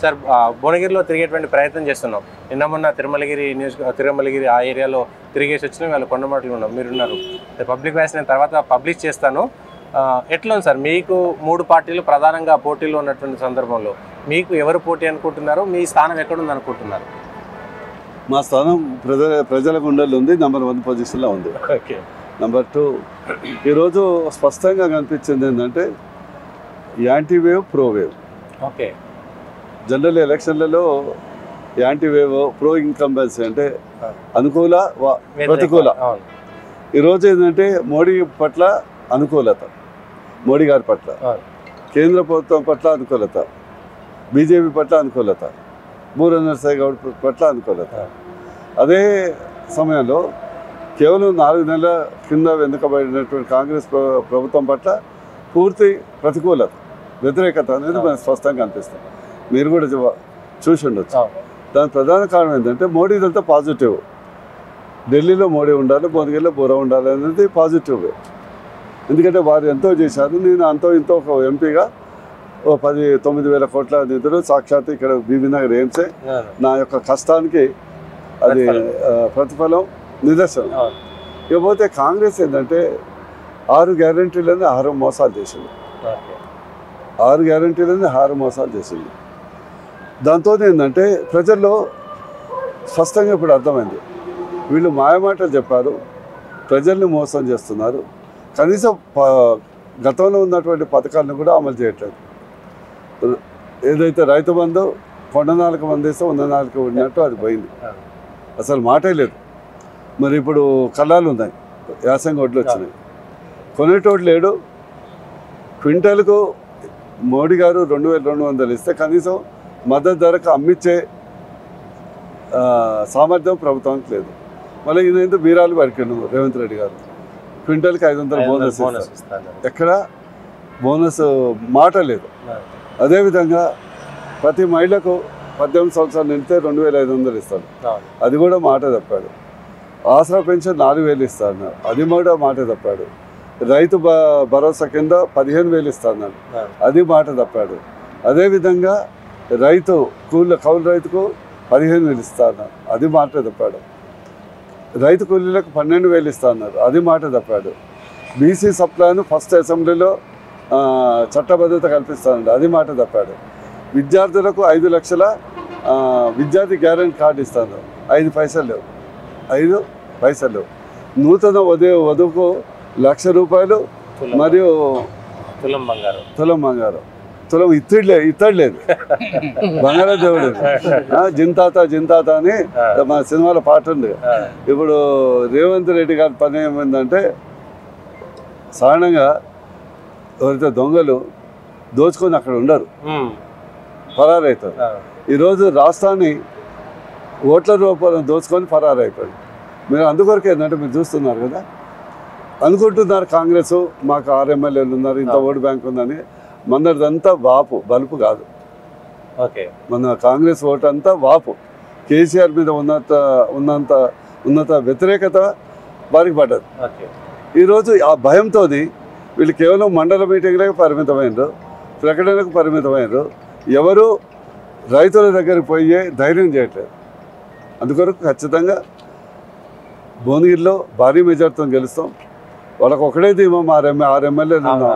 Sir భువనగిరిలో తిరిగేటువంటి ప్రయత్నం చేస్తున్నాం. నిన్న మొన్న తిరుమలగిరి ఆ ఏరియాలో తిరిగేసి వచ్చినాం. వాళ్ళు కొండమాటలు ఉన్నాం, మీరున్నారు. పబ్లిక్ వాయిస్ నేను తర్వాత పబ్లిష్ చేస్తాను. ఎట్లా ఉంది సార్ మీకు 3 పార్టీలు ప్రధానంగా పోటీలో ఉన్నటువంటి సందర్భంలో మీకు ఎవరు పోటీ అనుకుంటున్నారు? మీ స్థానం ఎక్కడుంది అనుకుంటున్నారు? మా స్థానం ప్రజల గుండెల్లో ఉంది. నెంబర్ 1 పొజిషన్లో ఉంది. ఓకే. నెంబర్ 2 ఈరోజు స్పష్టంగా కనిపించింది ఏంటంటే anti wave, pro wave. Okay. General ఎలక్షన్లలో యాంటీ వేవ్, ప్రో ఇన్కంబెన్సీ అంటే అనుకూల ప్రతికూల. ఈరోజు ఏంటంటే మోడీ పట్ల అనుకూలత, మోడీ గారి పట్ల, కేంద్ర ప్రభుత్వం పట్ల అనుకూలత, బీజేపీ పట్ల అనుకూలత, బూర నరసయ్య గౌడ్ పట్ల అనుకూలత. అదే సమయంలో కేవలం 4 నెలల కింద వెనుకబడినటువంటి కాంగ్రెస్ ప్రభుత్వం పట్ల పూర్తి ప్రతికూలత, వ్యతిరేకత అనేది మనకు స్పష్టంగా కనిపిస్తుంది. మీరు కూడా చూసి ఉండొచ్చు. దాని ప్రధాన కారణం ఏంటంటే మోడీదంతా పాజిటివ్. ఢిల్లీలో మోడీ ఉండాలి, భువనగిరిలో బూర ఉండాలి అనేది పాజిటివ్. ఎందుకంటే వారు ఎంతో చేశారు. నేను అంతో ఇంతో ఒక ఎంపీగా 9,000 కోట్ల నిధులు సాక్షాత్ ఇక్కడ బీబీనగర్ ఎయిమ్సే నా యొక్క కష్టానికి అది ప్రతిఫలం, నిదర్శనం. ఇకపోతే కాంగ్రెస్ ఏంటంటే 6 గ్యారంటీలని 6 మోసాలు చేసింది. 6 గ్యారంటీలని 6 మోసాలు చేసింది. దాంతో ఏంటంటే ప్రజల్లో స్పష్టంగా ఇప్పుడు అర్థమైంది, వీళ్ళు మాయమాటలు చెప్పారు, ప్రజల్ని మోసం చేస్తున్నారు, కనీసం గతంలో ఉన్నటువంటి పథకాలను కూడా అమలు చేయట్లేదు. ఏదైతే రైతు బంధు కొండ నాలుక మందేస్తే ఉన్న నాలుక ఉన్నట్టు అది పోయింది, అసలు మాటే లేదు. మరి ఇప్పుడు కళ్ళాలు ఉన్నాయి, యాసంగి వడ్లు వచ్చినాయి, కొనేటోడు లేడు. క్వింటల్కు మోడీ గారు 2,200 ఇస్తే కనీసం మద్దతు ధరకు అమ్మించే సామర్థ్యం ప్రభుత్వానికి లేదు. మళ్ళీ ఈయన ఎందుకు బీరాలు పడికండు రేవంత్ రెడ్డి గారు, క్వింటల్కి 500 బోనస్ ఇస్తారు. ఎక్కడ బోనస్ మాట లేదు. అదేవిధంగా ప్రతి మహిళకు 18 సంవత్సరాలు నిండితే 2,500 ఇస్తాడు, అది కూడా మాట తప్పాడు. ఆసరా పెన్షన్ 4,000 ఇస్తాడు, అది కూడా మాట తప్పాడు. రైతు భరోసా కింద 15,000 ఇస్తాడు, అది మాట తప్పాడు. అదేవిధంగా కౌలు రైతుకు 15,000 ఇస్తాడు, అది మాట తప్పాడు. రైతు కూలీలకు 12,000 ఇస్తాడు, అది మాట తప్పాడు. బీసీ సప్లాను ఫస్ట్ అసెంబ్లీలో చట్టబద్ధత కల్పిస్తాడు, అది మాట తప్పాడు. విద్యార్థులకు 5 లక్షల విద్యార్థి గ్యారెంటీ కార్డు ఇస్తాను, 5 పైసలు లేవు, 5 పైసలు లేవు. నూతన వధువుకు ₹1,00,000 మరియు తులం బంగారం, తులం ఇత్తడలేదు, బంగారం దేవుడు. జింతాత అని మా సినిమాలో పాట ఉంది. ఇప్పుడు రేవంత్ రెడ్డి గారి పని ఏమైందంటే సాధారణంగా ఎవరైతే దొంగలు దోచుకొని అక్కడ ఉండరు, పరారైతారు. ఈరోజు రాష్ట్రాన్ని ఓట్ల రూపంలో దోచుకొని పరారైపోయాడు. మీరు అందుకొరకు ఏంటంటే మీరు చూస్తున్నారు కదా, అనుకుంటున్నారు కాంగ్రెస్ మాకు 6 ఎమ్మెల్యేలు ఉన్నారు, ఇంత ఓటు బ్యాంక్ ఉందని. మనదంతా వాపు, బలుపు కాదు. మన కాంగ్రెస్ ఓటు అంతా వాపు. కేసీఆర్ మీద ఉన్నంత వ్యతిరేకత వారికి పడ్డది. ఈరోజు ఆ భయంతో వీళ్ళు కేవలం మండల మీటింగ్లకు పరిమితమైనరు, ప్రకటనకు పరిమితమైనరు. ఎవరు రైతుల దగ్గరికి పోయే ధైర్యం చేయట్లేదు. అందుకొరకు ఖచ్చితంగా భువనగిరిలో భారీ మెజార్టీతో గెలుస్తాం. వాళ్ళకు ఒకటే ధీమం, 6 ఎమ్మెల్యేలు ఉన్నాం.